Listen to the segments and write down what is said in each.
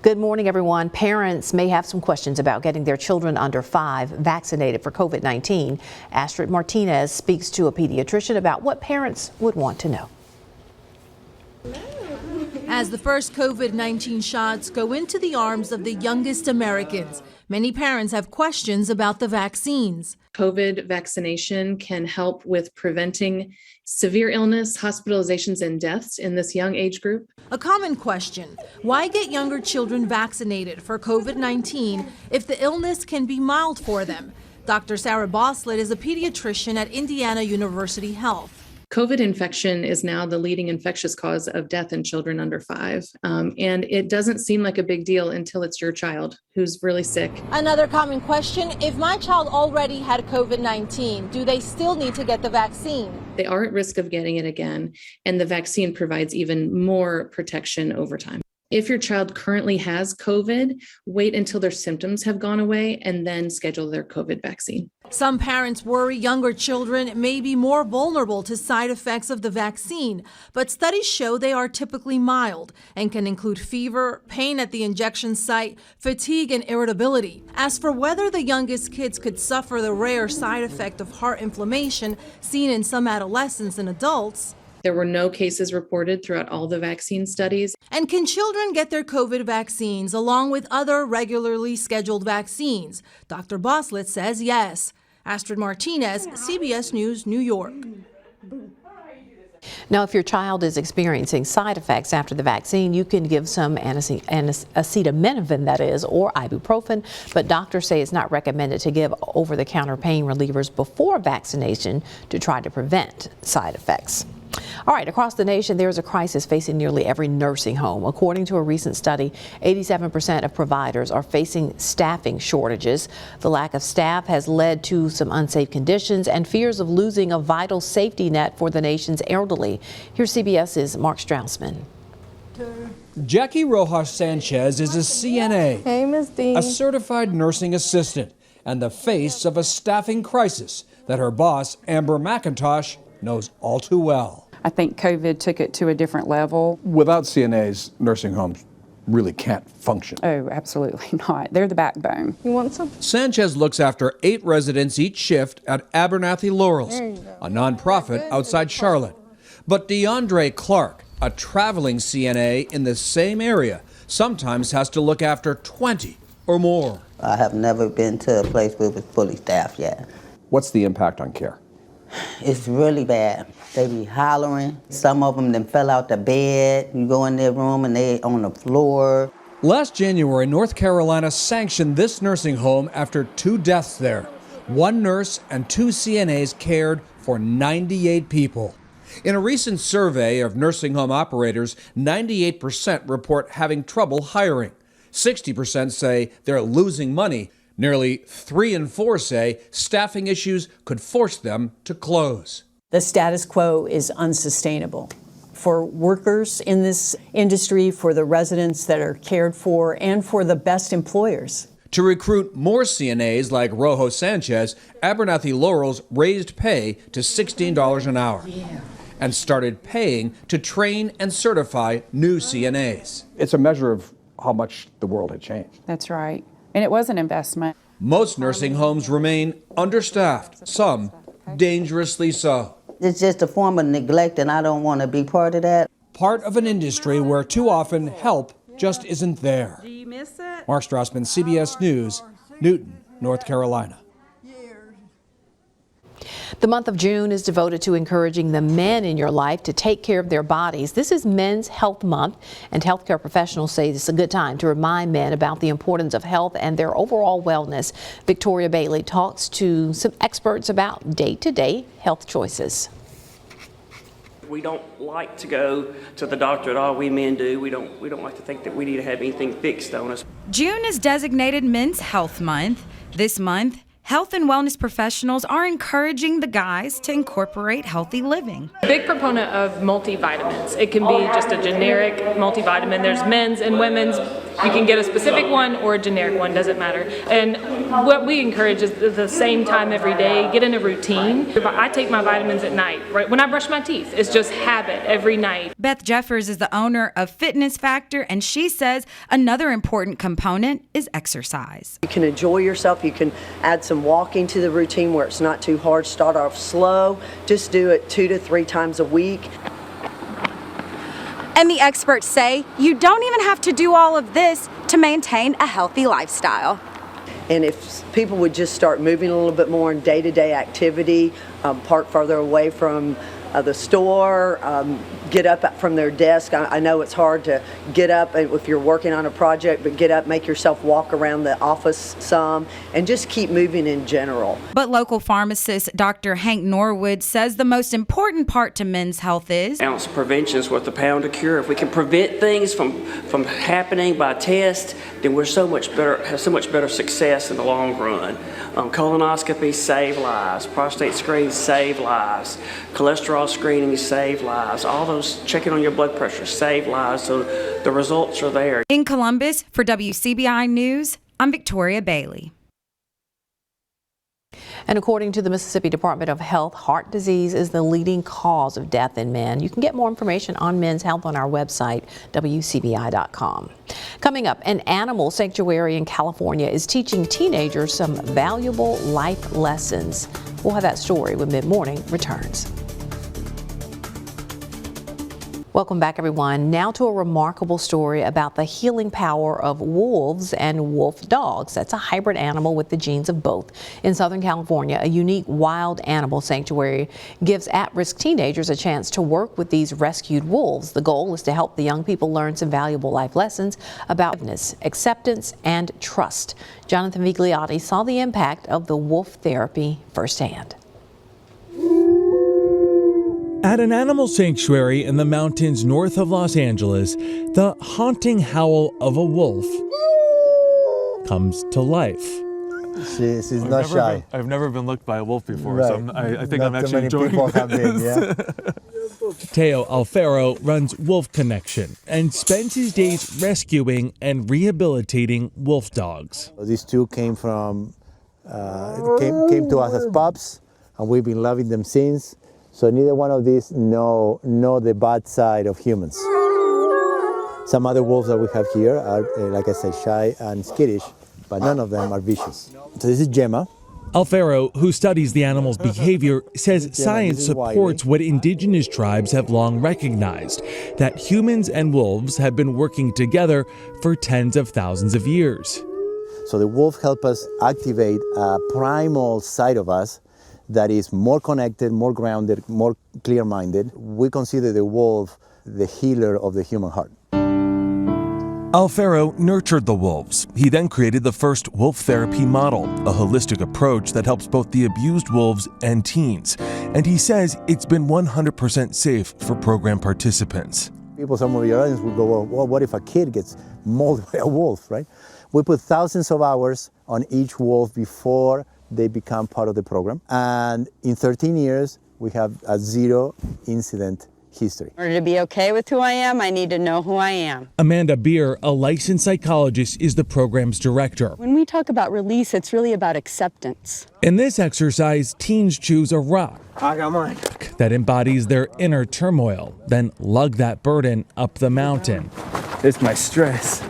Good morning, everyone. Parents may have some questions about getting their children under 5 vaccinated for COVID-19. Astrid Martinez speaks to a pediatrician about what parents would want to know. As the first COVID-19 shots go into the arms of the youngest Americans, many parents have questions about the vaccines. COVID vaccination can help with preventing severe illness, hospitalizations, and deaths in this young age group. A common question, why get younger children vaccinated for COVID-19 if the illness can be mild for them? Dr. Sarah Boslett is a pediatrician at Indiana University Health. COVID infection is now the leading infectious cause of death in children under 5. And it doesn't seem like a big deal until it's your child who's really sick. Another common question, if my child already had COVID-19, do they still need to get the vaccine? They are at risk of getting it again, and the vaccine provides even more protection over time. If your child currently has COVID, wait until their symptoms have gone away and then schedule their COVID vaccine. Some parents worry younger children may be more vulnerable to side effects of the vaccine, but studies show they are typically mild and can include fever, pain at the injection site, fatigue, and irritability. As for whether the youngest kids could suffer the rare side effect of heart inflammation seen in some adolescents and adults, there were no cases reported throughout all the vaccine studies. And can children get their COVID vaccines along with other regularly scheduled vaccines? Dr. Boslett says yes. Astrid Martinez, CBS News, New York. Now, if your child is experiencing side effects after the vaccine, you can give some acetaminophen, that is, or ibuprofen, but doctors say it's not recommended to give over-the-counter pain relievers before vaccination to try to prevent side effects. All right, across the nation, there is a crisis facing nearly every nursing home. According to a recent study, 87% of providers are facing staffing shortages. The lack of staff has led to some unsafe conditions and fears of losing a vital safety net for the nation's elderly. Here's CBS's Mark Strausman. Jackie Rojas Sanchez is a CNA, hey, Ms. Dean, a certified nursing assistant, and the face of a staffing crisis that her boss, Amber McIntosh, knows all too well. I think COVID took it to a different level. Without CNAs, nursing homes really can't function. Oh, absolutely not. They're the backbone. you want some? Sanchez looks after 8 residents each shift at Abernathy Laurels, a nonprofit outside Charlotte. But Aundrea Clark, a traveling CNA in the same area, sometimes has to look after 20 or more. I have never been to a place where it was fully staffed yet. What's the impact on care? It's really bad. They be hollering. Some of them then fell out the bed. You go in their room and they on the floor. Last January, North Carolina sanctioned this nursing home after 2 deaths there. 1 nurse and 2 CNAs cared for 98 people. In a recent survey of nursing home operators, 98% report having trouble hiring. 60% say they're losing money. Nearly 3 in 4 say staffing issues could force them to close. The status quo is unsustainable for workers in this industry, for the residents that are cared for, and for the best employers. To recruit more CNAs like Rojas Sanchez, Abernathy Laurels raised pay to $16 an hour and started paying to train and certify new CNAs. It's a measure of how much the world had changed. That's right. And it was an investment. Most nursing homes remain understaffed, some dangerously so. It's just a form of neglect, and I don't want to be part of that. Part of an industry where too often help just isn't there. Do you miss it? Mark Strausman, CBS News, Newton, North Carolina. The month of June is devoted to encouraging the men in your life to take care of their bodies. This is Men's Health Month, and healthcare professionals say it's a good time to remind men about the importance of health and their overall wellness. Victoria Bailey talks to some experts about day-to-day health choices. We don't like to go to the doctor at all. We men do. We don't like to think that we need to have anything fixed on us. June is designated Men's Health Month. This month, health and wellness professionals are encouraging the guys to incorporate healthy living. Big proponent of multivitamins. It can be just a generic multivitamin. There's men's and women's. You can get a specific one or a generic one, doesn't matter. And what we encourage is the same time every day, get in a routine. I take my vitamins at night, right? When I brush my teeth, it's just habit every night. Beth Jeffers is the owner of Fitness Factor, and she says another important component is exercise. You can enjoy yourself. You can add some walking to the routine where it's not too hard. Start off slow. Just do it 2 to 3 times a week. And the experts say you don't even have to do all of this to maintain a healthy lifestyle. And if people would just start moving a little bit more in day-to-day activity, park further away from the store, get up from their desk. I know it's hard to get up if you're working on a project, but get up, make yourself walk around the office some, and just keep moving in general. But local pharmacist Dr. Hank Norwood says the most important part to men's health is ounce prevention is worth a pound of cure. If we can prevent things from happening by test, then we're have so much better success in the long run. Colonoscopies save lives, prostate screens save lives, cholesterol screening save lives, all those checking on your blood pressure save lives, so the results are there. In Columbus, for WCBI News, I'm Victoria Bailey. And according to the Mississippi Department of Health, heart disease is the leading cause of death in men. You can get more information on men's health on our website, WCBI.com. Coming up, an animal sanctuary in California is teaching teenagers some valuable life lessons. We'll have that story when Mid-Morning returns. Welcome back, everyone. Now to a remarkable story about the healing power of wolves and wolf dogs. That's a hybrid animal with the genes of both. In Southern California, a unique wild animal sanctuary gives at-risk teenagers a chance to work with these rescued wolves. The goal is to help the young people learn some valuable life lessons about forgiveness, acceptance, and trust. Jonathan Vigliotti saw the impact of the wolf therapy firsthand. At an animal sanctuary in the mountains north of Los Angeles, the haunting howl of a wolf comes to life. She's not shy. I've never been looked by a wolf before, right. so I think not I'm actually too many enjoying people this. Have been, yeah. Teo Alfaro runs Wolf Connection and spends his days rescuing and rehabilitating wolf dogs. These two came from came to us as pups, and we've been loving them since. So neither one of these know the bad side of humans. Some other wolves that we have here are, like I said, shy and skittish, but none of them are vicious. So this is Gemma. Alfaro, who studies the animal's behavior, says science supports what indigenous tribes have long recognized, that humans and wolves have been working together for tens of thousands of years. So the wolf helps us activate a primal side of us that is more connected, more grounded, more clear-minded. We consider the wolf the healer of the human heart. Alfaro nurtured the wolves. He then created the first wolf therapy model, a holistic approach that helps both the abused wolves and teens. And he says it's been 100% safe for program participants. People, some of your audience will go, well, what if a kid gets mauled by a wolf, right? We put thousands of hours on each wolf before they become part of the program. And in 13 years, we have a 0 incident history. In order to be okay with who I am, I need to know who I am. Amanda Beer, a licensed psychologist, is the program's director. When we talk about release, it's really about acceptance. In this exercise, teens choose a rock. I got mine. That embodies their inner turmoil, then lug that burden up the mountain. It's my stress.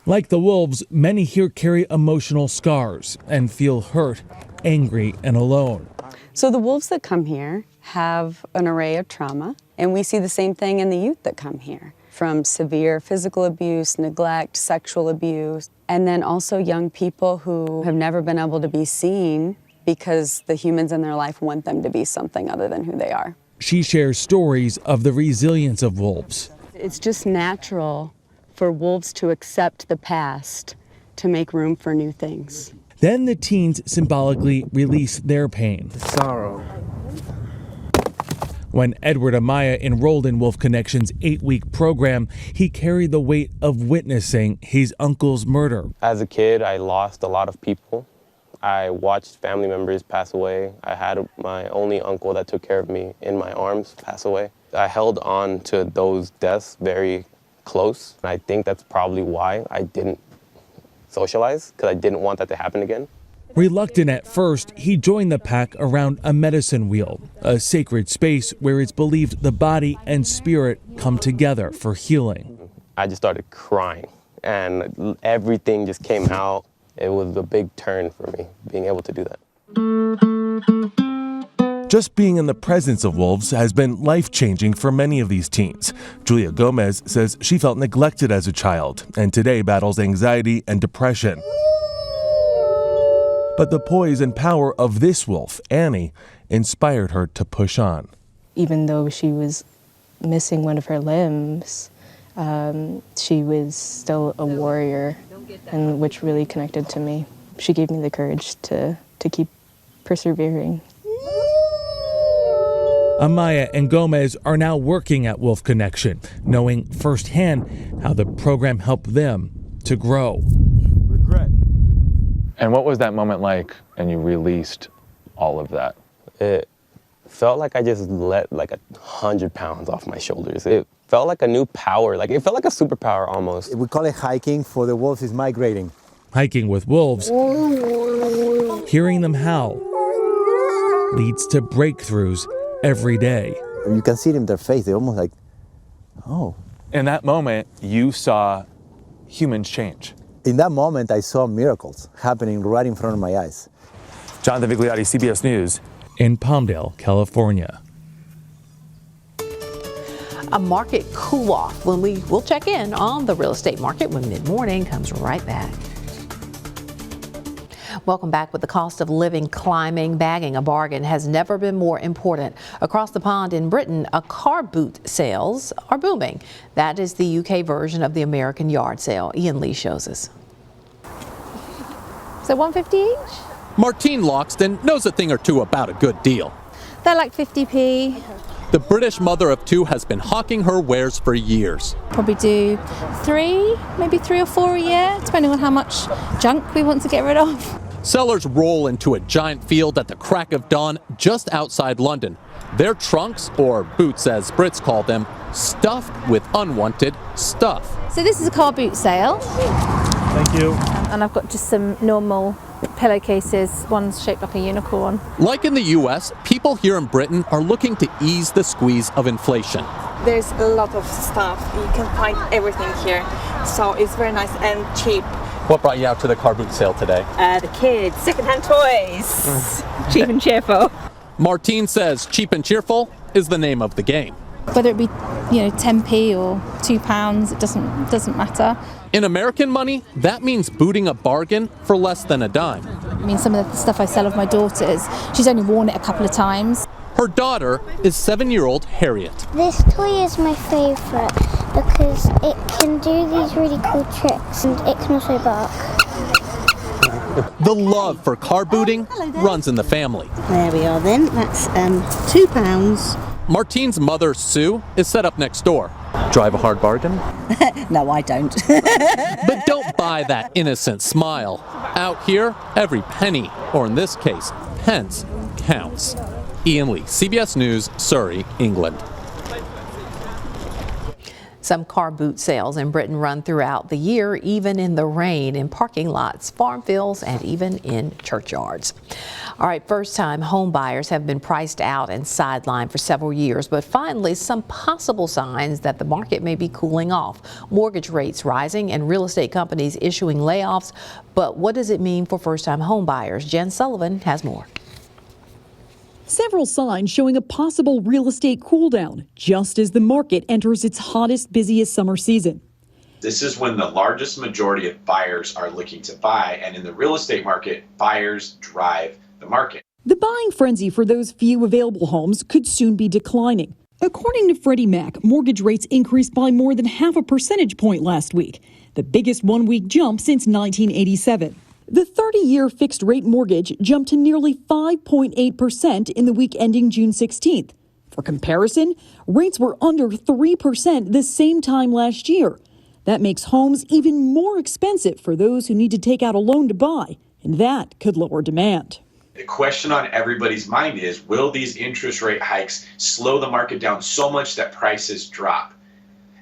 Like the wolves, many here carry emotional scars and feel hurt, angry, and alone. So the wolves that come here have an array of trauma, and we see the same thing in the youth that come here, from severe physical abuse, neglect, sexual abuse, and then also young people who have never been able to be seen because the humans in their life want them to be something other than who they are. She shares stories of the resilience of wolves. It's just natural for wolves to accept the past to make room for new things. Then the teens symbolically release their pain. Sorrow. When Edward Amaya enrolled in Wolf Connection's 8-week program, he carried the weight of witnessing his uncle's murder. As a kid, I lost a lot of people. I watched family members pass away. I had my only uncle that took care of me in my arms pass away. I held on to those deaths very close. And I think that's probably why I didn't socialize, because I didn't want that to happen again. Reluctant at first, he joined the pack around a medicine wheel, a sacred space where it's believed the body and spirit come together for healing. I just started crying, and everything just came out. It was a big turn for me, being able to do that. Just being in the presence of wolves has been life-changing for many of these teens. Julia Gomez says she felt neglected as a child and today battles anxiety and depression. But the poise and power of this wolf, Annie, inspired her to push on. Even though she was missing one of her limbs, she was still a warrior, and which really connected to me. She gave me the courage to keep persevering. Amaya and Gomez are now working at Wolf Connection, knowing firsthand how the program helped them to grow. Regret. And what was that moment like, and you released all of that? It felt like I just let like 100 pounds off my shoulders. It felt like a new power, like it felt like a superpower almost. We call it hiking. For the wolves, is migrating. Hiking with wolves, hearing them howl, leads to breakthroughs every day. You can see it in their face. They're almost like, oh. In that moment, you saw humans change. In that moment, I saw miracles happening right in front of my eyes. Jonathan Vigliotti, CBS News. In Palmdale, California. A market cool-off when we'll check in on the real estate market when mid-morning comes right back. Welcome back. With the cost of living climbing, bagging a bargain has never been more important. Across the pond in Britain, car boot sales are booming. That is the UK version of the American yard sale. Ian Lee shows us. So $1.50 each? Martine Loxton knows a thing or two about a good deal. They're like 50p. The British mother of two has been hawking her wares for years. Probably do maybe three or four a year, depending on how much junk we want to get rid of. Sellers roll into a giant field at the crack of dawn just outside London. Their trunks, or boots as Brits call them, stuffed with unwanted stuff. So this is a car boot sale. Thank you. And I've got just some normal pillowcases. One's shaped like a unicorn. Like in the US, people here in Britain are looking to ease the squeeze of inflation. There's a lot of stuff. You can find everything here. So it's very nice and cheap. What brought you out to the car boot sale today? The kids, secondhand toys. Cheap and cheerful. Martine says cheap and cheerful is the name of the game. Whether it be, 10p or £2, it doesn't matter. In American money, that means booting a bargain for less than a dime. I mean, some of the stuff I sell of my daughter's, she's only worn it a couple of times. Her daughter is 7-year-old Harriet. This toy is my favourite because it can do these really cool tricks and it can also bark. The love for car booting runs in the family. There we are then, that's £2. Martine's mother, Sue, is set up next door. Drive a hard bargain? No, I don't. But don't buy that innocent smile. Out here, every penny, or in this case, pence, counts. Ian Lee, CBS News, Surrey, England. Some car boot sales in Britain run throughout the year, even in the rain, in parking lots, farm fields, and even in churchyards. All right, first-time home buyers have been priced out and sidelined for several years, but finally some possible signs that the market may be cooling off. Mortgage rates rising and real estate companies issuing layoffs. But what does it mean for first-time home buyers? Jen Sullivan has more. Several signs showing a possible real estate cooldown just as the market enters its hottest, busiest summer season. This is when the largest majority of buyers are looking to buy, and in the real estate market, buyers drive the market. The buying frenzy for those few available homes could soon be declining. According to Freddie Mac, mortgage rates increased by more than 0.5 percentage point last week, the biggest one-week jump since 1987. The 30-year fixed-rate mortgage jumped to nearly 5.8% in the week ending June 16th. For comparison, rates were under 3% the same time last year. That makes homes even more expensive for those who need to take out a loan to buy, and that could lower demand. The question on everybody's mind is, will these interest rate hikes slow the market down so much that prices drop?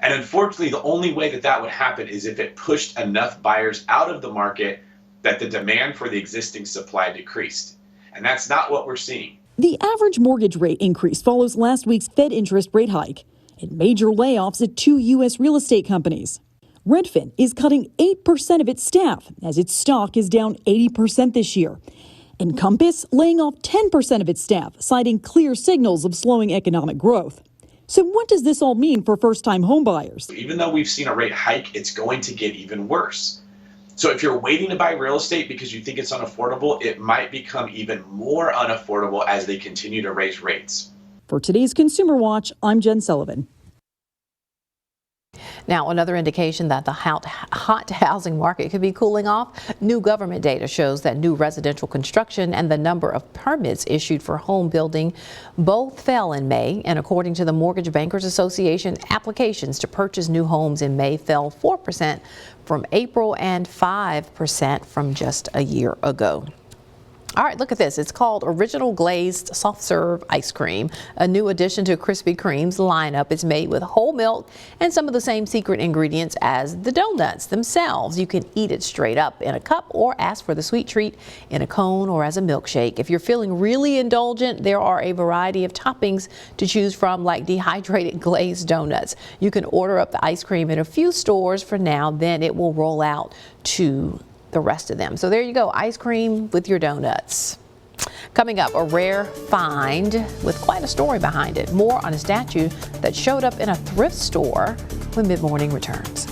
And unfortunately, the only way that that would happen is if it pushed enough buyers out of the market that the demand for the existing supply decreased. And that's not what we're seeing. The average mortgage rate increase follows last week's Fed interest rate hike and major layoffs at 2 U.S. real estate companies. Redfin is cutting 8% of its staff as its stock is down 80% this year. And Compass laying off 10% of its staff, citing clear signals of slowing economic growth. So what does this all mean for first-time homebuyers? Even though we've seen a rate hike, it's going to get even worse. So if you're waiting to buy real estate because you think it's unaffordable, it might become even more unaffordable as they continue to raise rates. For today's Consumer Watch, I'm Jen Sullivan. Now, another indication that the hot housing market could be cooling off. New government data shows that new residential construction and the number of permits issued for home building both fell in May. And according to the Mortgage Bankers Association, applications to purchase new homes in May fell 4% from April and 5% from just a year ago. All right, look at this. It's called Original Glazed Soft Serve Ice Cream, a new addition to Krispy Kreme's lineup. It's made with whole milk and some of the same secret ingredients as the donuts themselves. You can eat it straight up in a cup or ask for the sweet treat in a cone or as a milkshake. If you're feeling really indulgent, there are a variety of toppings to choose from, like dehydrated glazed donuts. You can order up the ice cream in a few stores for now, then it will roll out to the rest of them. So there you go, ice cream with your donuts. Coming up, a rare find with quite a story behind it. More on a statue that showed up in a thrift store when Mid-Morning returns.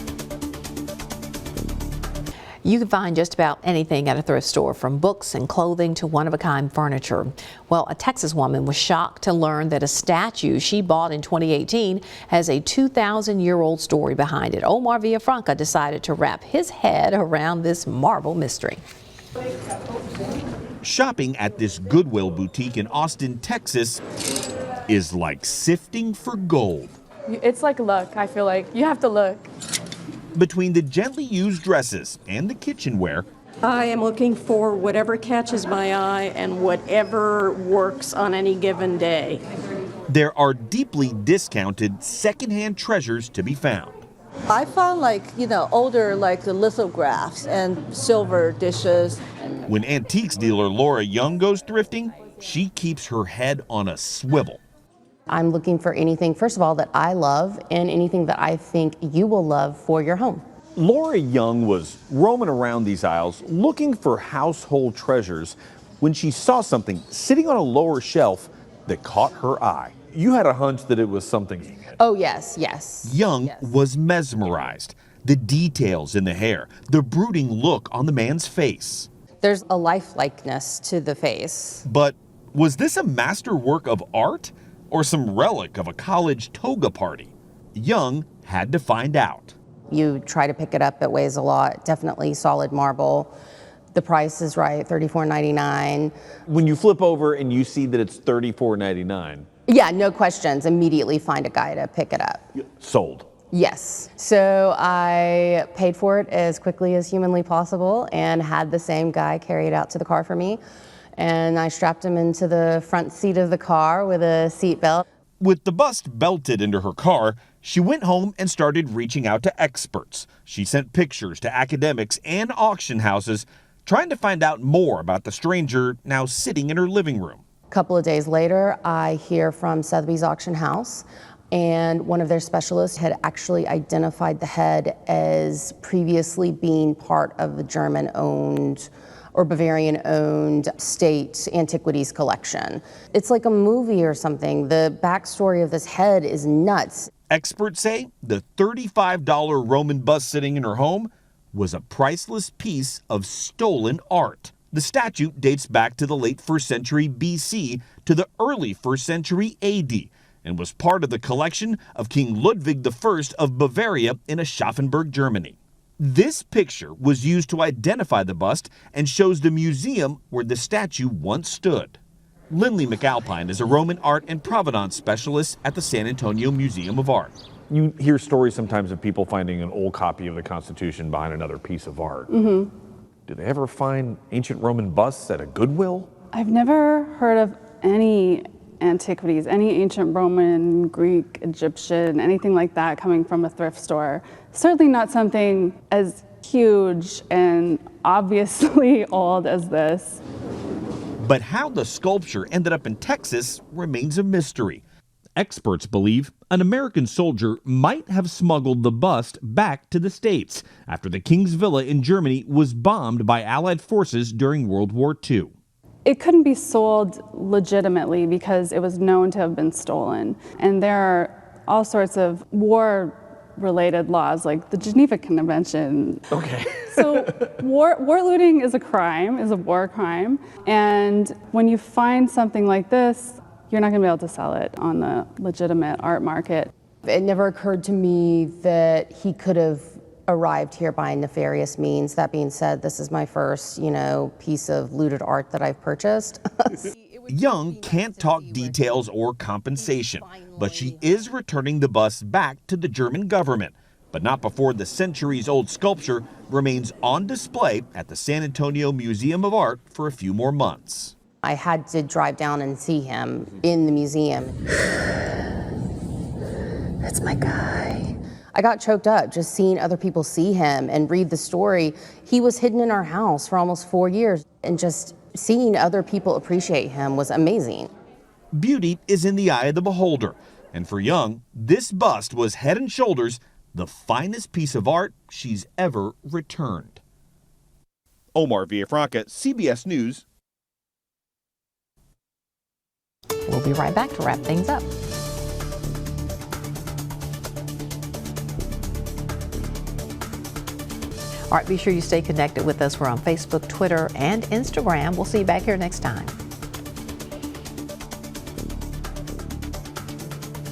You can find just about anything at a thrift store, from books and clothing to one-of-a-kind furniture. Well, a Texas woman was shocked to learn that a statue she bought in 2018 has a 2,000-year-old story behind it. Omar Villafranca decided to wrap his head around this marble mystery. Shopping at this Goodwill boutique in Austin, Texas is like sifting for gold. It's like luck, I feel like. You have to look. Between the gently used dresses and the kitchenware, I am looking for whatever catches my eye and whatever works on any given day. there are deeply discounted secondhand treasures to be found. I found older lithographs and silver dishes. When antiques dealer Laura Young goes thrifting, she keeps her head on a swivel. I'm looking for anything, first of all, that I love and anything that I think you will love for your home. Laura Young was roaming around these aisles looking for household treasures when she saw something sitting on a lower shelf that caught her eye. You had a hunch that it was something. Oh, yes. Young was mesmerized. The details in the hair, the brooding look on the man's face. There's a lifelikeness to the face. But was this a masterwork of art or some relic of a college toga party? Young had to find out. You try to pick it up, it weighs a lot, definitely solid marble. The price is right, $34.99. When you flip over and you see that it's $34.99. Yeah, no questions, immediately find a guy to pick it up. Sold. Yes. So I paid for it as quickly as humanly possible and had the same guy carry it out to the car for me. And I strapped him into the front seat of the car with a seat belt. With the bust belted into her car, she went home and started reaching out to experts. She sent pictures to academics and auction houses, trying to find out more about the stranger now sitting in her living room. A couple of days later, I hear from Sotheby's auction house, and one of their specialists had actually identified the head as previously being part of the German-owned or Bavarian-owned state antiquities collection. It's like a movie or something. The backstory of this head is nuts. Experts say the $35 Roman bust sitting in her home was a priceless piece of stolen art. The statue dates back to the late 1st century BC to the early 1st century AD and was part of the collection of King Ludwig I of Bavaria in Aschaffenburg, Germany. This picture was used to identify the bust and shows the museum where the statue once stood. Lindley McAlpine is a Roman art and provenance specialist at the San Antonio Museum of Art. You hear stories sometimes of people finding an old copy of the Constitution behind another piece of art. Mm-hmm. Do they ever find ancient Roman busts at a Goodwill? I've never heard of any antiquities, any ancient Roman, Greek, Egyptian, anything like that coming from a thrift store. Certainly not something as huge and obviously old as this. But how the sculpture ended up in Texas remains a mystery. Experts believe an American soldier might have smuggled the bust back to the States after the King's Villa in Germany was bombed by Allied forces during World War II. It couldn't be sold legitimately because it was known to have been stolen. And there are all sorts of war-related laws, like the Geneva Convention. Okay. So war looting is a crime, is a war crime. And when you find something like this, you're not going to be able to sell it on the legitimate art market. It never occurred to me that he could have arrived here by nefarious means. That being said, this is my first, piece of looted art that I've purchased. Young can't talk details or compensation, but she is returning the bust back to the German government, but not before the centuries-old sculpture remains on display at the San Antonio Museum of Art for a few more months. I had to drive down and see him in the museum. That's my guy. I got choked up just seeing other people see him and read the story. He was hidden in our house for almost 4 years, and just seeing other people appreciate him was amazing. Beauty is in the eye of the beholder, and for Young, this bust was head and shoulders the finest piece of art she's ever returned. Omar Villafranca, CBS News. We'll be right back to wrap things up. All right, be sure you stay connected with us. We're on Facebook, Twitter, and Instagram. We'll see you back here next time.